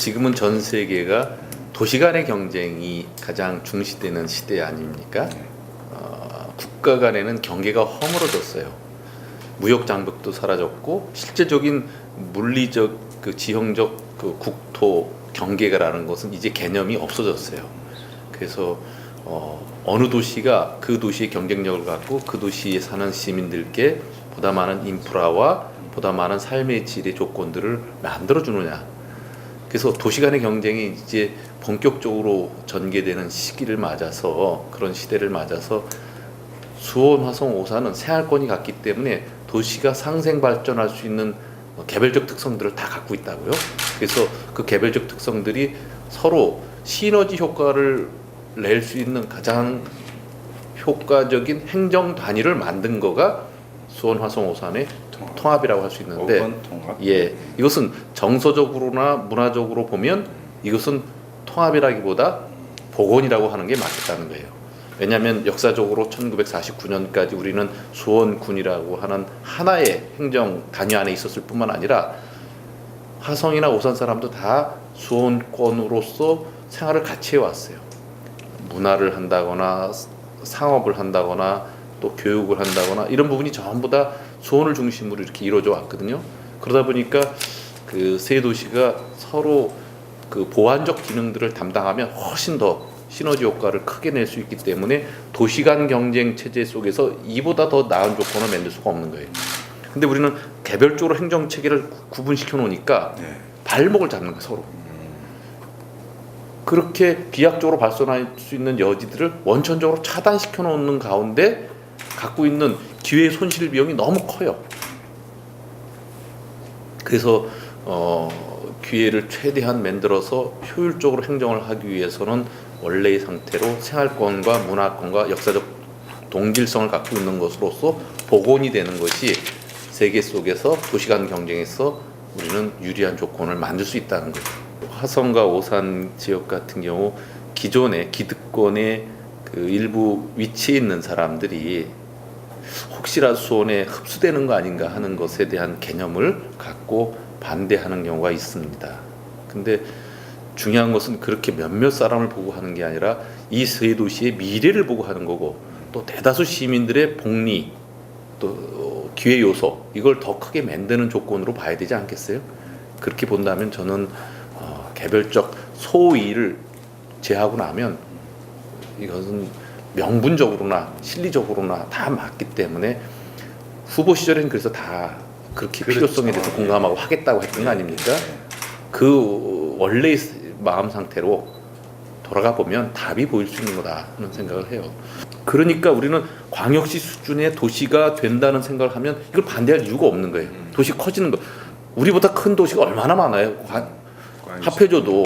지금은 전 세계가 도시 간의 경쟁이 가장 중시되는 시대 아닙니까? 국가 간에는 경계가 허물어졌어요. 무역 장벽도 사라졌고 실제적인 물리적 지형적 국토 경계가라는 것은 이제 개념이 없어졌어요. 그래서 어느 도시가 그 도시의 경쟁력을 갖고 그 도시에 사는 시민들께 보다 많은 인프라와 보다 많은 삶의 질의 조건들을 만들어 주느냐. 그래서 도시 간의 경쟁이 이제 본격적으로 전개되는 시기를 맞아서, 그런 시대를 맞아서 수원, 화성, 오산은 생활권이 같기 때문에 도시가 상생 발전할 수 있는 개별적 특성들을 다 갖고 있다고요. 그래서 그 개별적 특성들이 서로 시너지 효과를 낼 수 있는 가장 효과적인 행정 단위를 만든 거가 수원, 화성, 오산의 통합이라고 할 수 있는데, 예, 이것은 정서적으로나 문화적으로 보면 이것은 통합이라기보다 복원이라고 하는 게 맞겠다는 거예요. 왜냐하면 역사적으로 1949년까지 우리는 수원군이라고 하는 하나의 행정 단위 안에 있었을 뿐만 아니라 화성이나 오산 사람도 다 수원권으로서 생활을 같이 해왔어요. 문화를 한다거나 상업을 한다거나 또 교육을 한다거나 이런 부분이 전부 다 수원을 중심으로 이렇게 이루어져 왔거든요. 그러다 보니까 그 세 도시가 서로 그 보완적 기능들을 담당하면 훨씬 더 시너지 효과를 크게 낼 수 있기 때문에 도시 간 경쟁 체제 속에서 이보다 더 나은 조건을 만들 수가 없는 거예요. 근데 우리는 개별적으로 행정 체계를 구분시켜 놓으니까 발목을 잡는 거예요, 서로. 그렇게 비약적으로 발전할 수 있는 여지들을 원천적으로 차단시켜 놓는 가운데 갖고 있는 기회의 손실 비용이 너무 커요. 그래서 기회를 최대한 만들어서 효율적으로 행정을 하기 위해서는 원래의 상태로 생활권과 문화권과 역사적 동질성을 갖고 있는 것으로서 복원이 되는 것이 세계 속에서 도시간 경쟁에서 우리는 유리한 조건을 만들 수 있다는 거죠. 화성과 오산 지역 같은 경우 기존의 기득권의 그 일부 위치에 있는 사람들이 혹시라도 수원에 흡수되는 거 아닌가 하는 것에 대한 개념을 갖고 반대하는 경우가 있습니다. 근데 중요한 것은 그렇게 몇몇 사람을 보고 하는 게 아니라 이 세 도시의 미래를 보고 하는 거고, 또 대다수 시민들의 복리, 또 기회 요소, 이걸 더 크게 만드는 조건으로 봐야 되지 않겠어요? 그렇게 본다면 저는 개별적 소위를 제하고 나면 이것은 명분적으로나 실리적으로나 다 맞기 때문에 후보 시절에는 그래서 다 그렇게 필요성에 대해서 공감하고 하겠다고 했던 거 아닙니까? 그 원래의 마음 상태로 돌아가 보면 답이 보일 수 있는 거다 하는 생각을 해요. 그러니까 우리는 광역시 수준의 도시가 된다는 생각을 하면 이걸 반대할 이유가 없는 거예요. 도시 커지는 거. 우리보다 큰 도시가 얼마나 많아요. 합해줘도.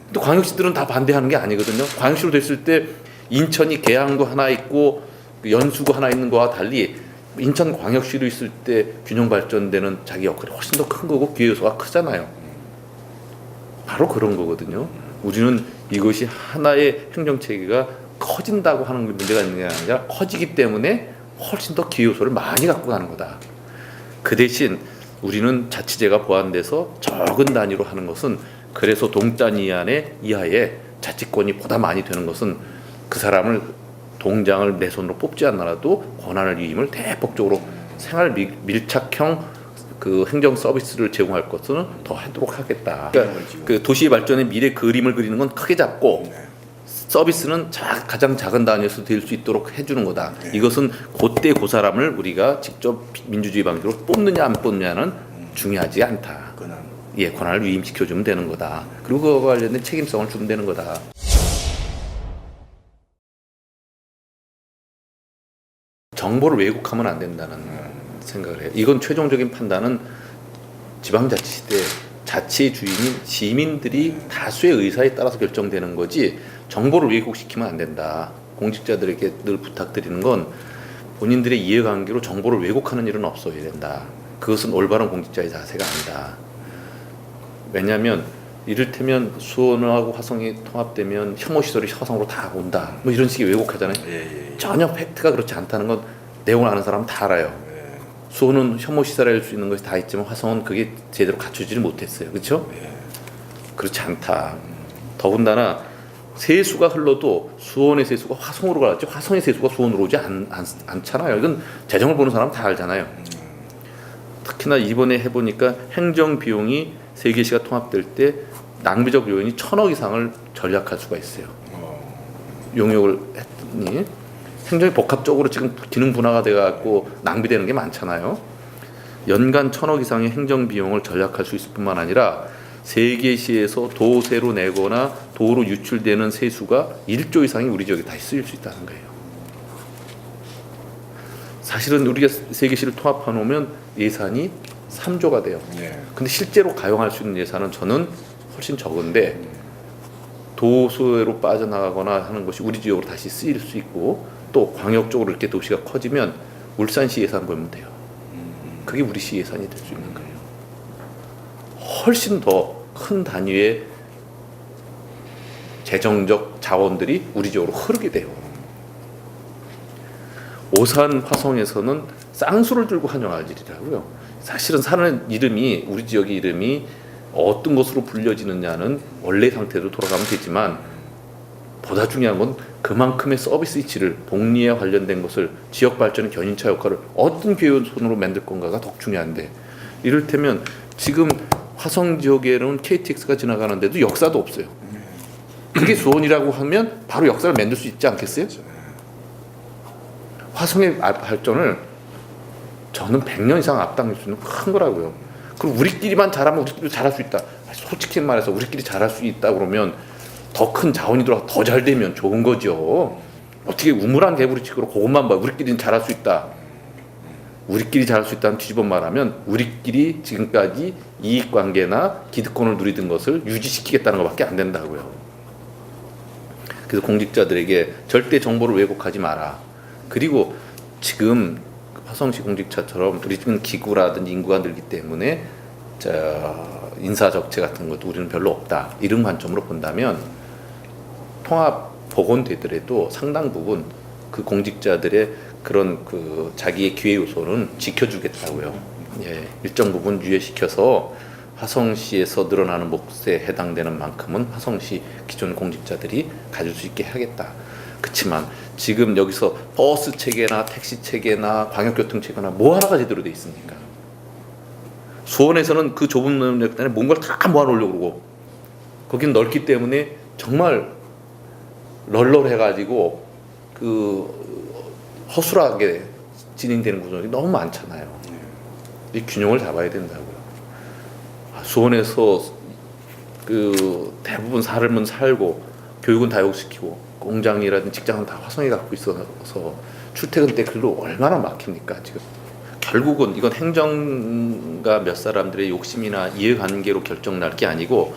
근데 광역시들은 다 반대하는 게 아니거든요. 광역시로 됐을 때 인천이 계양도 하나 있고 연수구 하나 있는 거와 달리 인천 광역시로 있을 때 균형 발전되는 자기 역할이 훨씬 더 큰 거고 기회 요소가 크잖아요. 바로 그런 거거든요. 우리는 이것이 하나의 행정체계가 커진다고 하는 문제가 있는 게 아니라 커지기 때문에 훨씬 더 기회 요소를 많이 갖고 가는 거다. 그 대신 우리는 자치제가 보완돼서 적은 단위로 하는 것은, 그래서 동단위 이하에 자치권이 보다 많이 되는 것은 그 사람을 동장을 내 손으로 뽑지 않더라도 권한을 위임을 대폭적으로 생활 밀착형 그 행정 서비스를 제공할 것은 더 하도록 하겠다. 그러니까 그 도시 발전의 미래 그림을 그리는 건 크게 잡고 서비스는 가장 작은 단위에서 될 수 있도록 해주는 거다. 이것은 그때 그 사람을 우리가 직접 민주주의 방식으로 뽑느냐 안 뽑느냐는 중요하지 않다. 예, 권한을 위임시켜주면 되는 거다. 그리고 그와 관련된 책임성을 주면 되는 거다. 정보를 왜곡하면 안 된다는 생각을 해요. 이건 최종적인 판단은 지방자치시대 자치의 주인인 시민들이 다수의 의사에 따라서 결정되는 거지, 정보를 왜곡시키면 안 된다. 공직자들에게 늘 부탁드리는 건 본인들의 이해관계로 정보를 왜곡하는 일은 없어야 된다. 그것은 올바른 공직자의 자세가 아니다. 왜냐하면 이를테면 수원하고 화성이 통합되면 혐오시설이 화성으로 다 온다, 뭐 이런 식의 왜곡하잖아요. 전혀 팩트가 그렇지 않다는 건 내용을 아는 사람은 다 알아요. 수원은 혐오시설할 수 있는 것이 다 있지만 화성은 그게 제대로 갖추지를 못했어요. 그렇죠? 그렇지 않다. 더군다나 세수가 흘러도 수원의 세수가 화성으로 가지 화성의 세수가 수원으로 오지 않잖아요. 이건 재정을 보는 사람 다 알잖아요. 특히나 이번에 해보니까 행정 비용이 세 개시가 통합될 때 낭비적 요인이 1,000억 이상을 절약할 수가 있어요. 용역을 했더니 행정이 복합적으로 지금 기능 분화가 돼갖고 낭비되는 게 많잖아요. 연간 1,000억 이상의 행정 비용을 절약할 수 있을 뿐만 아니라 세 개 시에서 도세로 내거나 도로 유출되는 세수가 1조 이상이 우리 지역에 다시 쓰일 수 있다는 거예요. 사실은 우리가 세 개 시를 통합해 놓으면 예산이 3조가 돼요. 근데 실제로 가용할 수 있는 예산은 저는 훨씬 적은데 도소로 빠져나가거나 하는 것이 우리 지역으로 다시 쓰일 수 있고 또 광역적으로 이렇게 도시가 커지면 울산시 예산 보면 돼요. 그게 우리 시 예산이 될 수 있는 거예요. 훨씬 더 큰 단위의 재정적 자원들이 우리 지역으로 흐르게 돼요. 오산 화성에서는 쌍수를 들고 환영할 일이라고요. 사실은 사는 이름이 우리 지역의 이름이 어떤 것으로 불려지느냐는 원래 상태로 돌아가면 되지만 보다 중요한 건 그만큼의 서비스 이치를 복리에 관련된 것을 지역 발전의 견인차 역할을 어떤 기회손으로 만들 건가가 더 중요한데 이를테면 지금 화성 지역에는 KTX가 지나가는데도 역사도 없어요. 그게 수원이라고 하면 바로 역사를 만들 수 있지 않겠어요? 화성의 발전을 저는 100년 이상 앞당길 수 있는 큰 거라고요. 그리고 우리끼리만 잘하면 우리끼리 잘할 수 있다. 솔직히 말해서 우리끼리 잘할 수 있다 그러면 더 큰 자원이 들어가 더 잘 되면 좋은 거죠. 어떻게 우물안 개구리치기로 그것만 봐. 우리끼리는 잘할 수 있다. 우리끼리 잘할 수 있다는 뒤집어 말하면 우리끼리 지금까지 이익관계나 기득권을 누리던 것을 유지시키겠다는 것밖에 안 된다고요. 그래서 공직자들에게 절대 정보를 왜곡하지 마라. 그리고 지금 화성시 공직자처럼 우리 지금 기구라든지 인구가 늘기 때문에 인사 적체 같은 것도 우리는 별로 없다. 이런 관점으로 본다면 통합 복원되더라도 상당 부분 그 공직자들의 그런 그 자기의 기회 요소는 지켜주겠다고요. 예, 일정 부분 유예시켜서 화성시에서 늘어나는 몫에 해당되는 만큼은 화성시 기존 공직자들이 가질 수 있게 하겠다. 그렇지만 지금 여기서 버스 체계나 택시 체계나 광역교통 체계나 뭐 하나가 제대로 돼 있습니까? 수원에서는 그 좁은 면적 안에 뭔가를 다 모아놓으려고 그러고 거긴 넓기 때문에 정말 널널해가지고 그 허술하게 진행되는 구조가 너무 많잖아요. 이 균형을 잡아야 된다고요. 수원에서 그 대부분 삶은 살고 교육은 다육시키고 공장이라든지 직장은 다 화성에 갖고 있어서 출퇴근 때 글로 얼마나 막힙니까 지금. 결국은 이건 행정가 몇 사람들의 욕심이나 이해관계로 결정날 게 아니고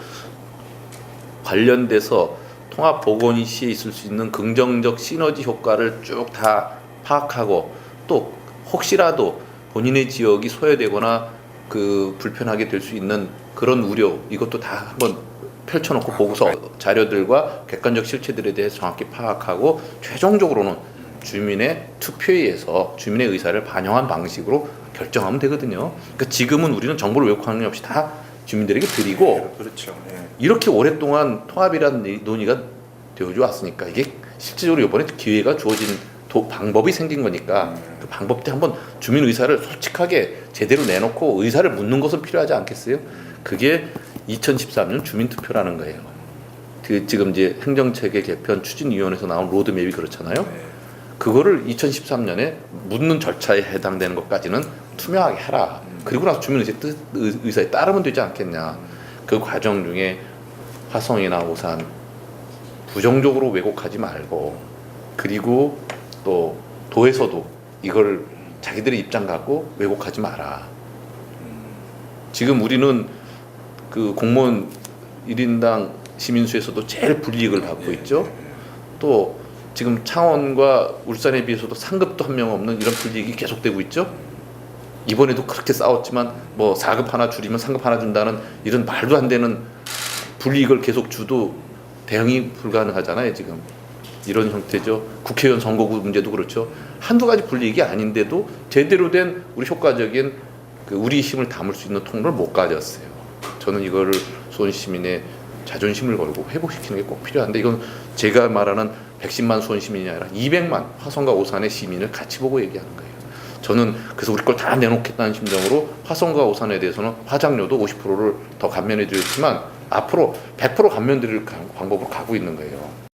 관련돼서 통합보건이 시에 있을 수 있는 긍정적 시너지 효과를 쭉 다 파악하고 또 혹시라도 본인의 지역이 소외되거나 그 불편하게 될 수 있는 그런 우려 이것도 다 한번 펼쳐놓고 보고서 자료들과 객관적 실체들에 대해서 정확히 파악하고 최종적으로는 주민의 투표에 의해서 주민의 의사를 반영한 방식으로 결정하면 되거든요. 그러니까 지금은 우리는 정보를 왜곡하는 게 없이 다 주민들에게 드리고 그렇죠. 이렇게 오랫동안 통합이라는 논의가 되어져 왔으니까 이게 실질적으로 이번에 기회가 주어진 방법이 생긴 거니까 그 방법 때 한번 주민 의사를 솔직하게 제대로 내놓고 의사를 묻는 것은 필요하지 않겠어요? 그게 2013년 주민투표라는 거예요. 그 지금 이제 행정체계 개편 추진위원회에서 나온 로드맵이 그렇잖아요. 그거를 2013년에 묻는 절차에 해당되는 것까지는 투명하게 해라. 그리고 나서 주민 의사에 따르면 되지 않겠냐. 그 과정 중에 화성이나 오산 부정적으로 왜곡하지 말고 그리고 또 도에서도 이걸 자기들의 입장 갖고 왜곡하지 마라. 지금 우리는 그 공무원 1인당 시민수에서도 제일 불이익을 받고 있죠. 또 지금 창원과 울산에 비해서도 상급도 한 명 없는 이런 불이익이 계속되고 있죠. 이번에도 그렇게 싸웠지만 뭐 4급 하나 줄이면 3급 하나 준다는 이런 말도 안 되는 불이익을 계속 주도 대응이 불가능하잖아요. 지금 이런 형태죠. 국회의원 선거구 문제도 그렇죠. 한두 가지 불이익이 아닌데도 제대로 된 우리 효과적인 그 우리 힘을 담을 수 있는 통로를 못 가졌어요. 저는 이거를 수원 시민의 자존심을 걸고 회복시키는 게 꼭 필요한데 이건 제가 말하는 110만 수원 시민이 아니라 200만 화성과 오산의 시민을 같이 보고 얘기하는 거예요. 저는 그래서 우리 걸 다 내놓겠다는 심정으로 화성과 오산에 대해서는 화장료도 50%를 더 감면해 드렸지만 앞으로 100% 감면 드릴 방법으로 가고 있는 거예요.